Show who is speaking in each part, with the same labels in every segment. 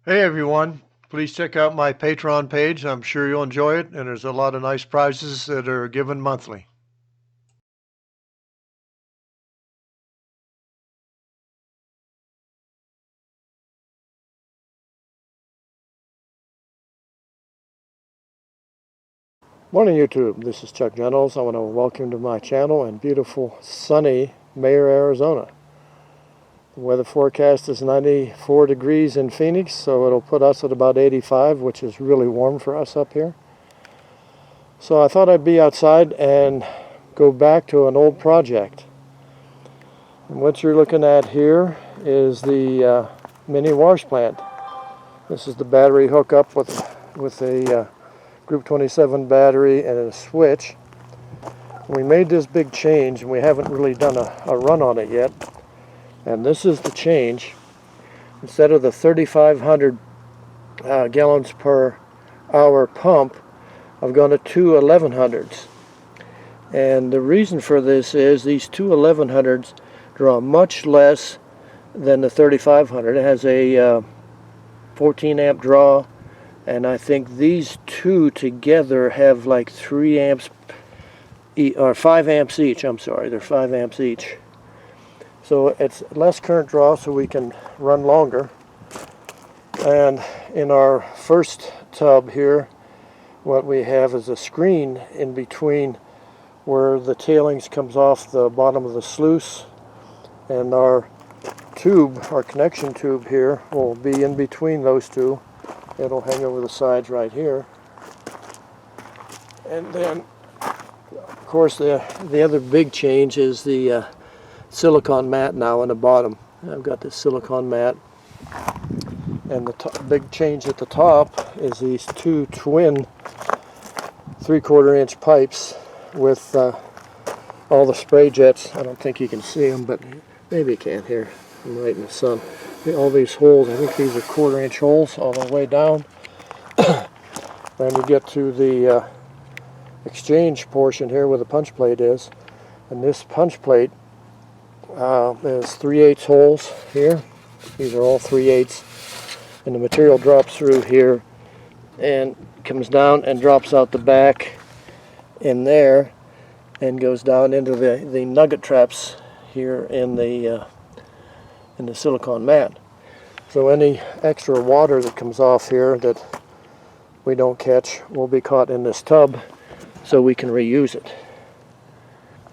Speaker 1: Hey everyone, please check out my Patreon page. I'm sure you'll enjoy it, and there's a lot of nice prizes that are given monthly. Morning YouTube, this is Chuck Reynolds. I want to welcome to my channel in beautiful sunny Mayer, Arizona. The weather forecast is 94 degrees in Phoenix, so it'll put us at about 85, which is really warm for us up here. So I thought I'd be outside and go back to an old project. And what you're looking at here is the mini wash plant. This is the battery hookup with a Group 27 battery and a switch. We made this big change, and we haven't really done a run on it yet. And this is the change. Instead of the 3,500 gallons per hour pump, I've gone to two 1100s. And the reason for this is these two 1100s draw much less than the 3,500. It has a 14 amp draw, and I think these two together have like 3 amps or 5 amps each. I'm sorry, they're 5 amps each. So it's less current draw, so we can run longer. And in our first tub here, what we have is a screen in between where the tailings comes off the bottom of the sluice, and our tube, our connection tube here, will be in between those two. It'll hang over the sides right here. And then, of course, the other big change is the silicone mat now on the bottom. I've got this silicone mat. And the big change at the top is these two twin 3/4 inch pipes with all the spray jets. I don't think you can see them, but maybe you can here. I'm right in the sun. All these holes, I think these are 1/4 inch holes all the way down. Then you get to the exchange portion here where the punch plate is. And this punch plate is 3/8 holes here. These are all 3/8. And the material drops through here and comes down and drops out the back in there and goes down into the nugget traps here in the silicone mat. So any extra water that comes off here that we don't catch will be caught in this tub, so we can reuse it.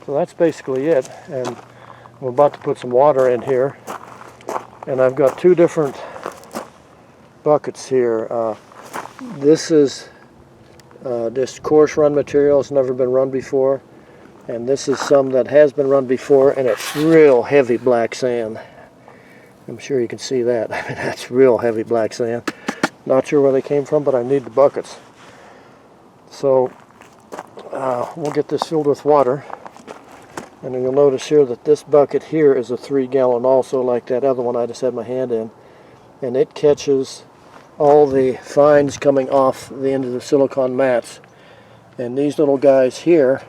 Speaker 1: So that's basically it, and I'm about to put some water in here, and I've got two different buckets here. This is this coarse run material. It's never been run before, and this is some that has been run before, and it's real heavy black sand. I'm sure you can see that. I mean, that's real heavy black sand. Not sure where they came from, but I need the buckets. So we'll get this filled with water, and you'll notice here that this bucket here is a 3-gallon also, like that other one I just had my hand in, and it catches all the fines coming off the end of the silicone mats. And these little guys here,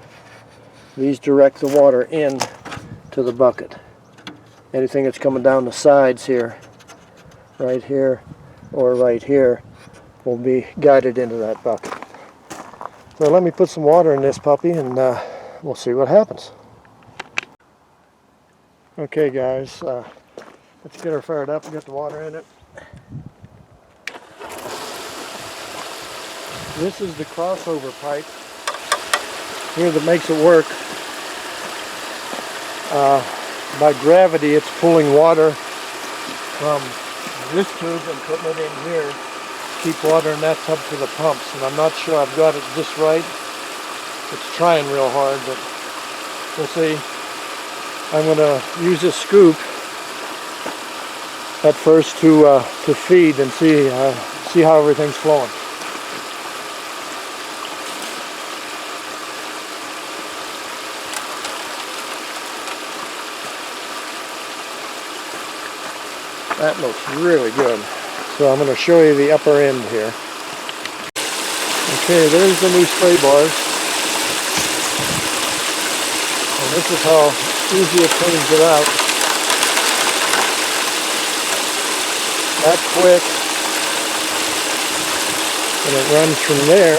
Speaker 1: these direct the water in to the bucket. Anything that's coming down the sides here, right here or right here, will be guided into that bucket. So let me put some water in this puppy, and we'll see what happens. Okay guys, let's get her fired up and get the water in it. This is the crossover pipe here that makes it work. By gravity, it's pulling water from this tube and putting it in here to keep water in that tub for the pumps. And I'm not sure I've got it just right. It's trying real hard, but we'll see. I'm going to use this scoop at first to feed and see how everything's flowing. That looks really good. So I'm going to show you the upper end here. Okay, there's the new spray bars. And this is how easy it cleans it out. That quick. And it runs from there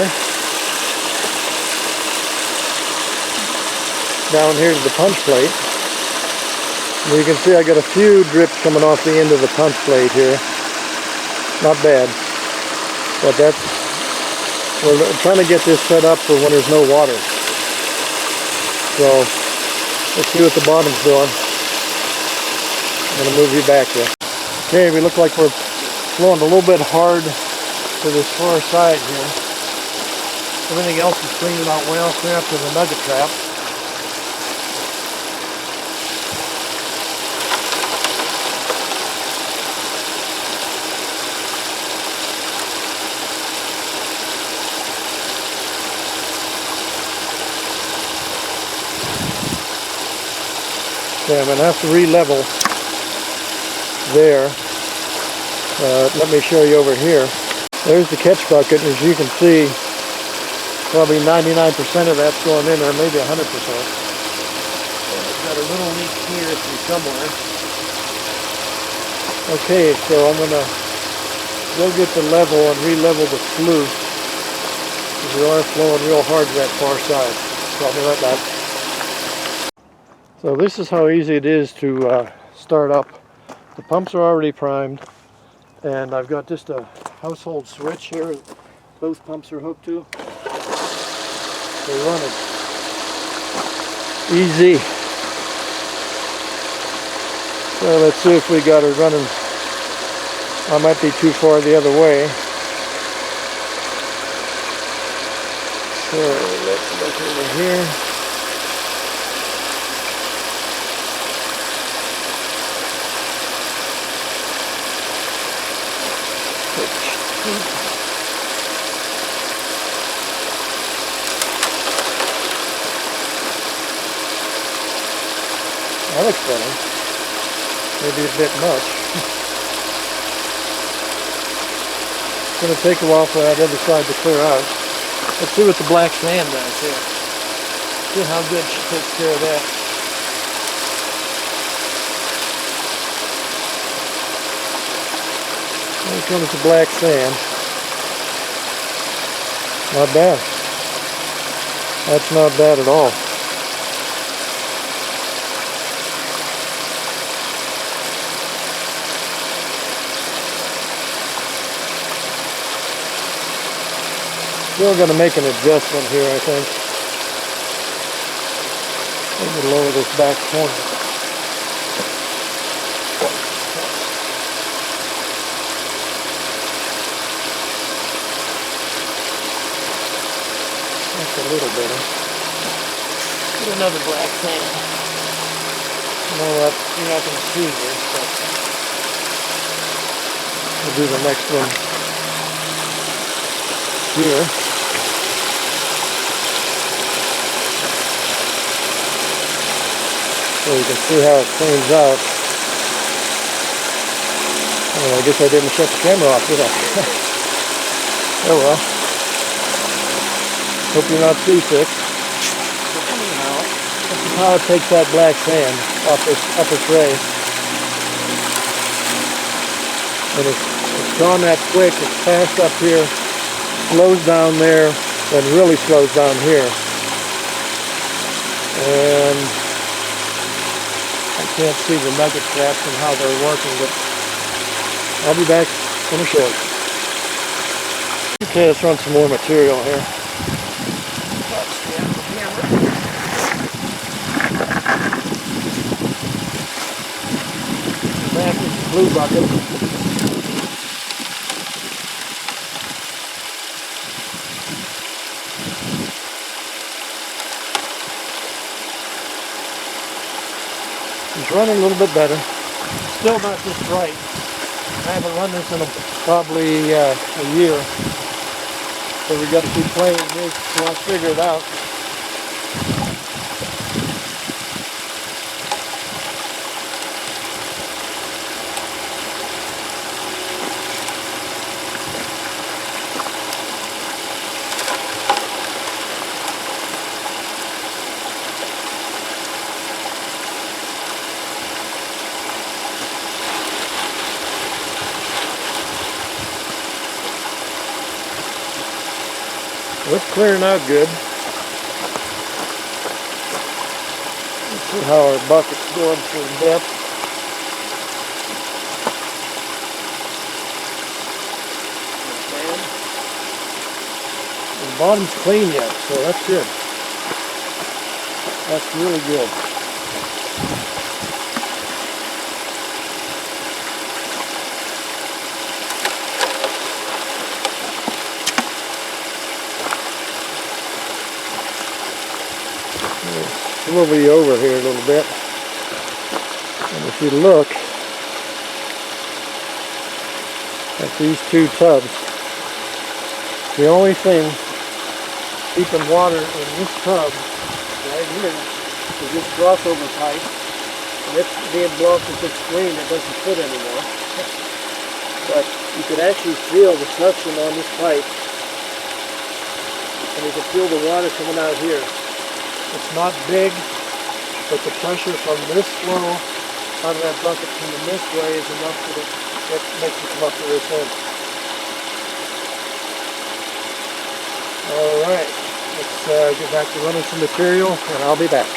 Speaker 1: down here to the punch plate. And you can see I got a few drips coming off the end of the punch plate here. Not bad. But we're trying to get this set up for when there's no water. So let's see what the bottom's doing. I'm going to move you back here. Okay, we look like we're flowing a little bit hard to this far side here. Everything else is cleaning out well, clear up to the nugget trap. Okay, I'm going to have to re-level there. Let me show you over here. There's the catch bucket, and as you can see, probably 99% of that's going in there, maybe 100%. I've got a little leak here from somewhere. Okay, so I'm going to go get the level and re-level the sluice, because we are flowing real hard to that far side. So I'll be right back. So this is how easy it is to start up. The pumps are already primed, and I've got just a household switch here both pumps are hooked to. They're running. Easy. So let's see if we got it running. I might be too far the other way. So let's look over here. That looks better. Maybe a bit much. It's going to take a while for that other side to clear out. Let's see what the black sand does here. See how good she takes care of that. Here comes the black sand. Not bad. That's not bad at all. Still going to make an adjustment here, I think. Let me lower this back corner. That's a little better. Get another black sand. You know what? You're not going to see this, but we'll do the next one here. So you can see how it cleans out. Oh, I guess I didn't shut the camera off, did I? Oh well. Hope you're not seasick. Anyhow, this is how it takes that black sand off this upper tray. And it's gone that quick. It's fast up here, slows down there, then really slows down here. And I can't see the nugget traps and how they're working, but I'll be back in a short. Okay, let's run some more material here. Back in the blue bucket. It's running a little bit better. Still not just right. I haven't run this in probably a year. So we got to keep playing this till I figure it out. It's clearing out good. Let's see how our bucket's going for depth. The bottom's clean yet, so that's good. That's really good. Swivel you over here a little bit, and if you look at these two tubs, the only thing keeping water in this tub right here is this crossover pipe, and it's being blocked with this screen that doesn't fit anymore. But you could actually feel the suction on this pipe, and you can feel the water coming out here. It's not big, but the pressure from this flow out of that bucket coming this way is enough that it makes it come up to this end. Alright, let's get back to running some material and I'll be back.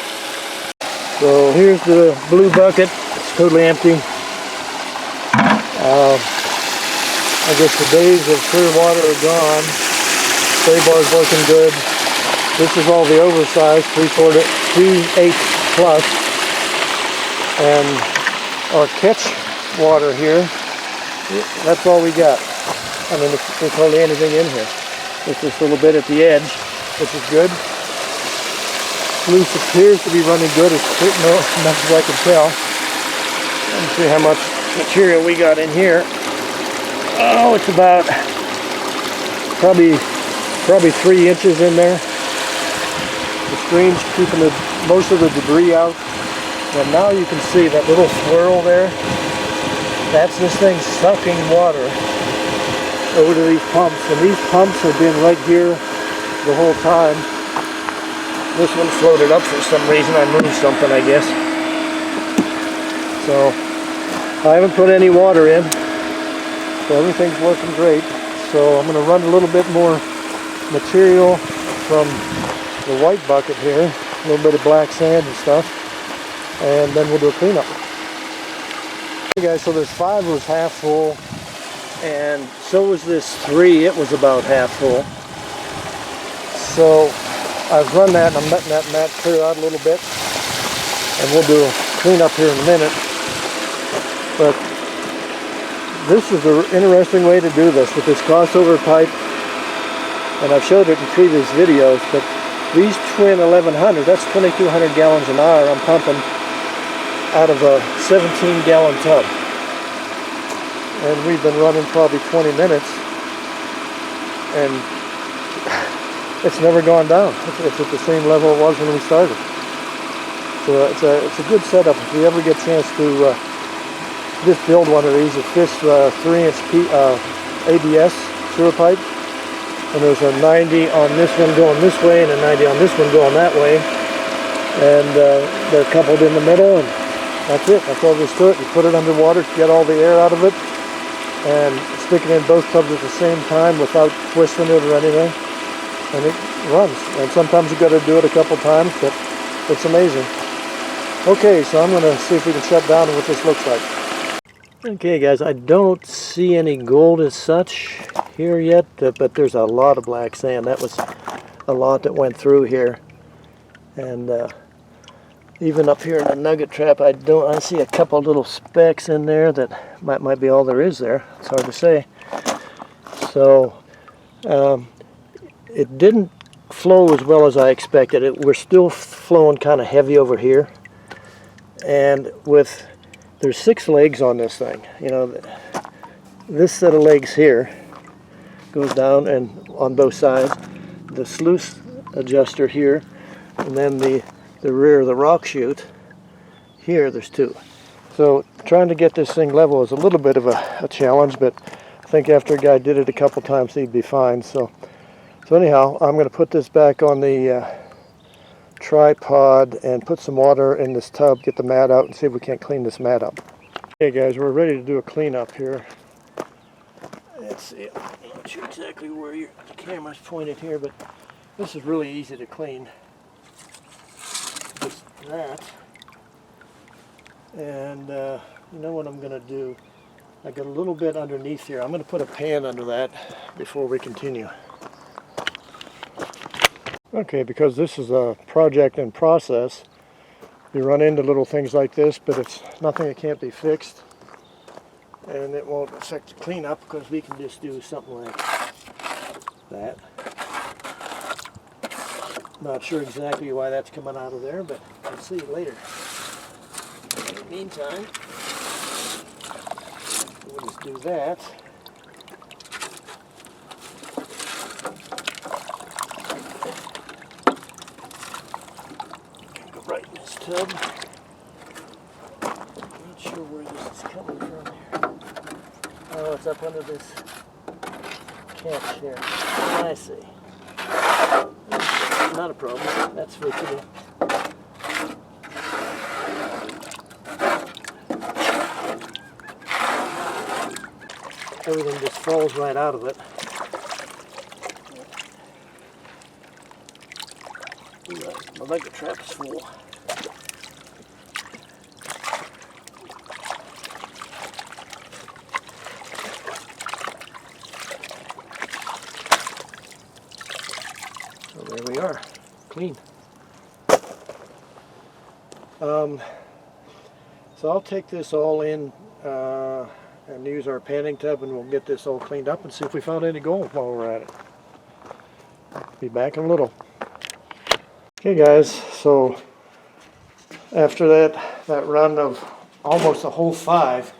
Speaker 1: So here's the blue bucket. It's totally empty. I guess the days of clear water are gone. Spray bar's working good. This is all the oversized 3/8 plus, and our catch water here, that's all we got. I mean, there's hardly anything in here. There's this little bit at the edge, which is good. Sluice appears to be running good, as much as I can tell. Let me see how much material we got in here. Oh, it's about probably 3 inches in there. The screen's keeping most of the debris out. And now you can see that little swirl there. That's this thing sucking water over to these pumps. And these pumps have been right here the whole time. This one floated up for some reason. I moved something, I guess. So I haven't put any water in. So everything's working great. So I'm going to run a little bit more material from the white bucket here, a little bit of black sand and stuff, and then we'll do a cleanup. Okay guys, so this 5 was half full, and so was this 3. It was about half full. So I've run that, and I'm letting that mat clear out a little bit, and we'll do a cleanup here in a minute. But this is an interesting way to do this with this crossover pipe, and I've showed it in previous videos, but these twin 1100, that's 2,200 gallons an hour I'm pumping out of a 17-gallon tub. And we've been running probably 20 minutes, and it's never gone down. It's at the same level it was when we started. So it's a good setup if you ever get a chance to just build one of these. It's this 3-inch ABS sewer pipe. And there's a 90 on this one going this way and a 90 on this one going that way. And they're coupled in the middle, and that's it. That's all there is to it. You put it underwater to get all the air out of it, and stick it in both tubs at the same time without twisting it or anything. And it runs. And sometimes you've got to do it a couple times, but it's amazing. Okay, so I'm going to see if we can shut down what this looks like. Okay guys, I don't see any gold as such here yet, but there's a lot of black sand. That was a lot that went through here. And even up here in the nugget trap, I see a couple little specks in there that might be all there is there. It's hard to say. So it didn't flow as well as I expected. We're still flowing kind of heavy over here. And there's 6 legs on this thing. You know, this set of legs here goes down and on both sides. The sluice adjuster here, and then the rear of the rock chute here, there's 2. So trying to get this thing level is a little bit of a challenge, but I think after a guy did it a couple times he'd be fine. So anyhow, I'm going to put this back on the tripod and put some water in this tub, get the mat out, and see if we can't clean this mat up. Okay guys, we're ready to do a cleanup here. Let's see, I'm not sure exactly where the camera's pointed here, but this is really easy to clean. Just that. And you know what I'm going to do? I got a little bit underneath here. I'm going to put a pan under that before we continue. Okay, because this is a project in process, you run into little things like this, but it's nothing that can't be fixed. And it won't affect the cleanup because we can just do something like that. Not sure exactly why that's coming out of there, but we'll see later. In the meantime, we'll just do that. Can go right in this tub. Not sure where this is coming from here. Oh, it's up under this catch here. I see. Not a problem. That's fixable. Everything just falls right out of it. My mega trap is full. So there we are, clean. So I'll take this all in and use our panning tub, and we'll get this all cleaned up and see if we found any gold while we're at it. Be back in a little. Okay guys, so after that run of almost a whole 5,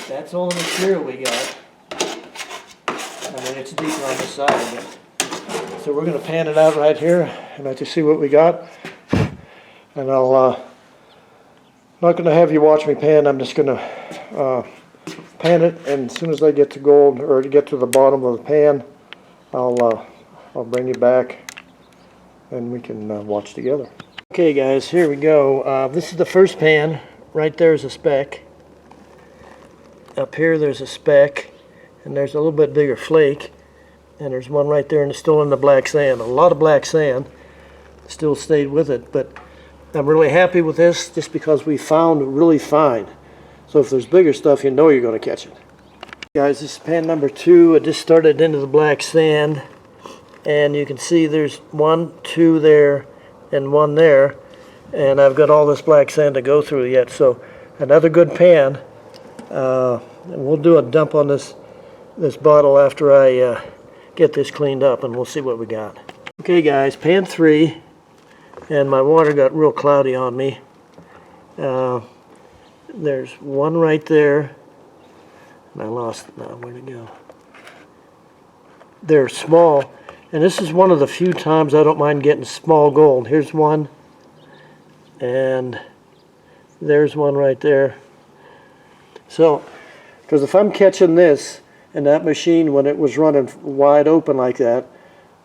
Speaker 1: that's all the material we got. I mean, it's deeper on the side, but so we're going to pan it out right here and let you see what we got. And I'm not going to have you watch me pan. I'm just going to pan it, and as soon as I get to gold, or to get to the bottom of the pan, I'll bring you back and we can watch together. Okay guys, here we go. This is the first pan. Right there is a speck. Up here there's a speck, and there's a little bit bigger flake, and there's one right there, and it's still in the black sand. A lot of black sand still stayed with it, but I'm really happy with this just because we found really fine. So if there's bigger stuff, you know you're going to catch it. Guys, this is pan number 2. It just started into the black sand, and you can see there's 1, 2 there, and 1 there, and I've got all this black sand to go through yet. So another good pan, and we'll do a dump on this bottle after I get this cleaned up, and we'll see what we got. Okay guys, pan 3, and my water got real cloudy on me. There's 1 right there, and I lost it now. Where'd it go? They're small, and this is one of the few times I don't mind getting small gold. Here's 1, and there's 1 right there. So, because if I'm catching this, and that machine, when it was running wide open like that,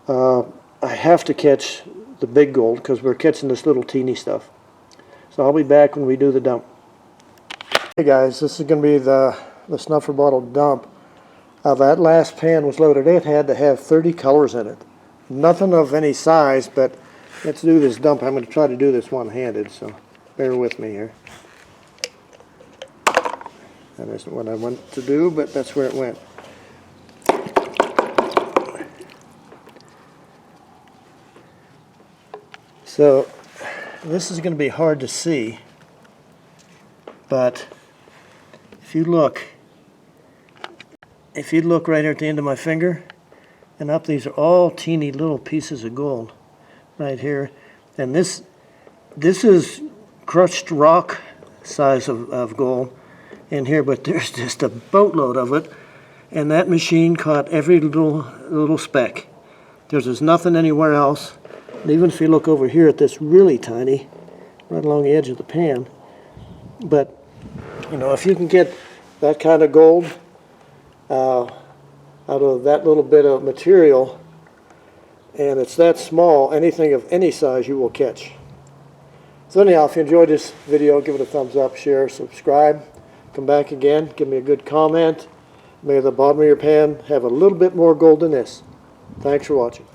Speaker 1: I have to catch the big gold because we're catching this little teeny stuff. So I'll be back when we do the dump. Hey guys, this is going to be the snuffer bottle dump. That last pan was loaded. It had to have 30 colors in it. Nothing of any size, but let's do this dump. I'm going to try to do this one-handed, so bear with me here. That isn't what I want to do, but that's where it went. So this is going to be hard to see, but if you look right here at the end of my finger and up, these are all teeny little pieces of gold right here. And this is crushed rock size of gold in here, but there's just a boatload of it, and that machine caught every little speck. There's nothing anywhere else. And even if you look over here at this really tiny, right along the edge of the pan, but you know, if you can get that kind of gold out of that little bit of material, and it's that small, anything of any size you will catch. So anyhow, if you enjoyed this video, give it a thumbs up, share, subscribe, come back again, give me a good comment, May the bottom of your pan have a little bit more gold than this. Thanks for watching.